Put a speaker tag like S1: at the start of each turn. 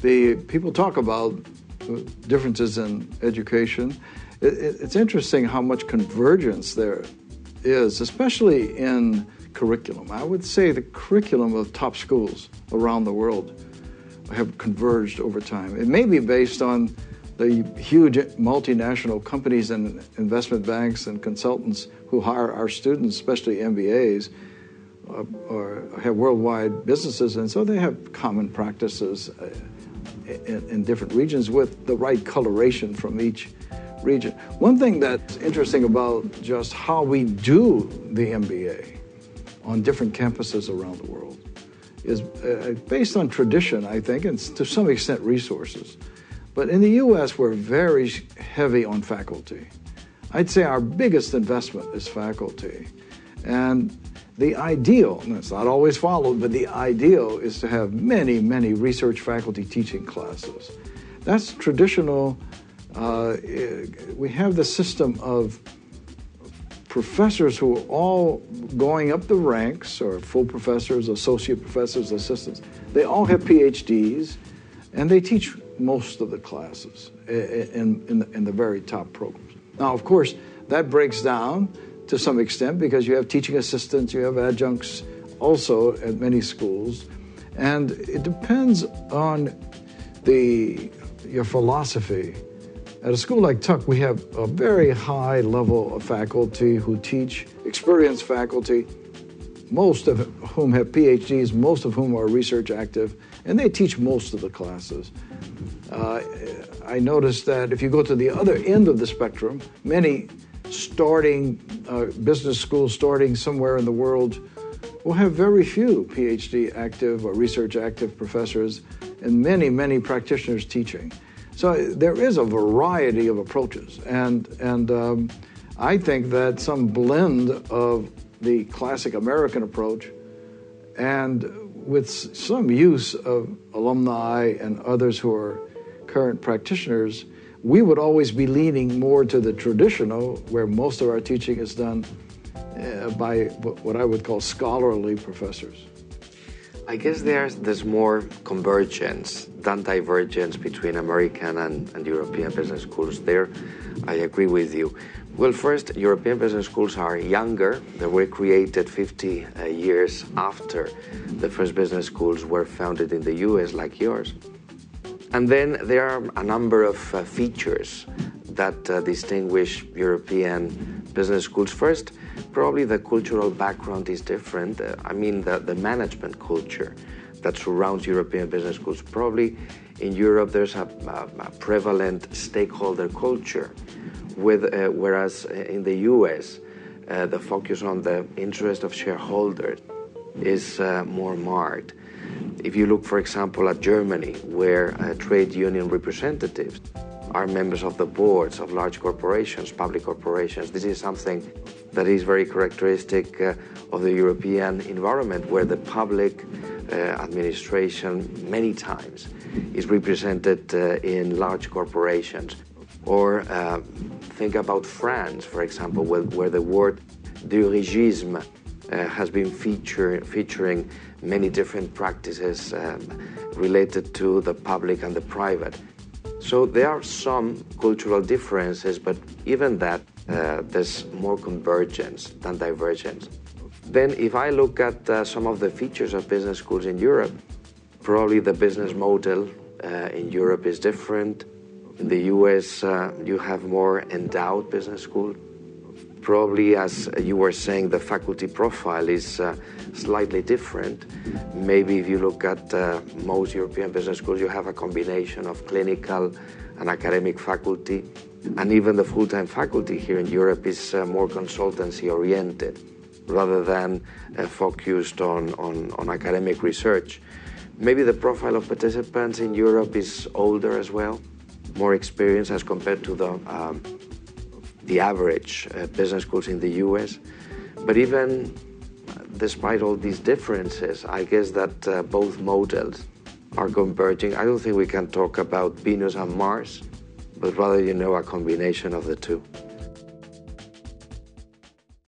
S1: The people talk about differences in education. It's interesting how much convergence there is, especially in curriculum. I would say the curriculum of top schools around the world have converged over time. It may be based on the huge multinational companies and investment banks and consultants who hire our students, especially MBAs, or have worldwide businesses, and so they have common practices in different regions with the right coloration from each region. One thing that's interesting about just how we do the MBA on different campuses around the world is based on tradition, I think, and to some extent resources. But in the U.S., we're very heavy on faculty. I'd say our biggest investment is faculty. And the ideal, and it's not always followed, but the ideal is to have many, many research faculty teaching classes. That's traditional. We have the system of professors who are all going up the ranks, or full professors, associate professors, assistants. They all have PhDs, and they teach most of the classes in the very top programs. Now, of course, that breaks down to some extent because you have teaching assistants, you have adjuncts also at many schools, and it depends on your philosophy. At a school like Tuck, we have a very high level of faculty who teach, experienced faculty, most of whom have PhDs, most of whom are research active, and they teach most of the classes. I noticed that if you go to the other end of the spectrum, many starting business schools starting somewhere in the world will have very few PhD active or research active professors and many, many practitioners teaching. So there is a variety of approaches, and I think that some blend of the classic American approach and with some use of alumni and others who are current practitioners, we would always be leaning more to the traditional, where most of our teaching is done by what I would call scholarly professors.
S2: I guess there's more convergence than divergence between American and European business schools. There, I agree with you. Well, first, European business schools are younger. They were created 50 years after the first business schools were founded in the US, like yours. And then there are a number of features that distinguish European business schools. First, probably the cultural background is different. The management culture that surrounds European business schools. Probably in Europe there's a prevalent stakeholder culture, whereas in the US the focus on the interest of shareholders is more marked. If you look, for example, at Germany, where trade union representatives are members of the boards of large corporations, public corporations, this is something that is very characteristic of the European environment, where the public administration many times is represented in large corporations. Or think about France, for example, where the word dirigisme has been featuring many different practices related to the public and the private. So there are some cultural differences, but even that, there's more convergence than divergence. Then if I look at some of the features of business schools in Europe, probably the business model in Europe is different. In the US, you have more endowed business schools. Probably, as you were saying, the faculty profile is slightly different. Maybe if you look at most European business schools, you have a combination of clinical and academic faculty. And even the full-time faculty here in Europe is more consultancy-oriented rather than focused on academic research. Maybe the profile of participants in Europe is older as well, more experienced as compared to the average business schools in the US. But even despite all these differences, I guess that both models are converging. I don't think we can talk about Venus and Mars, but rather, a combination of the two.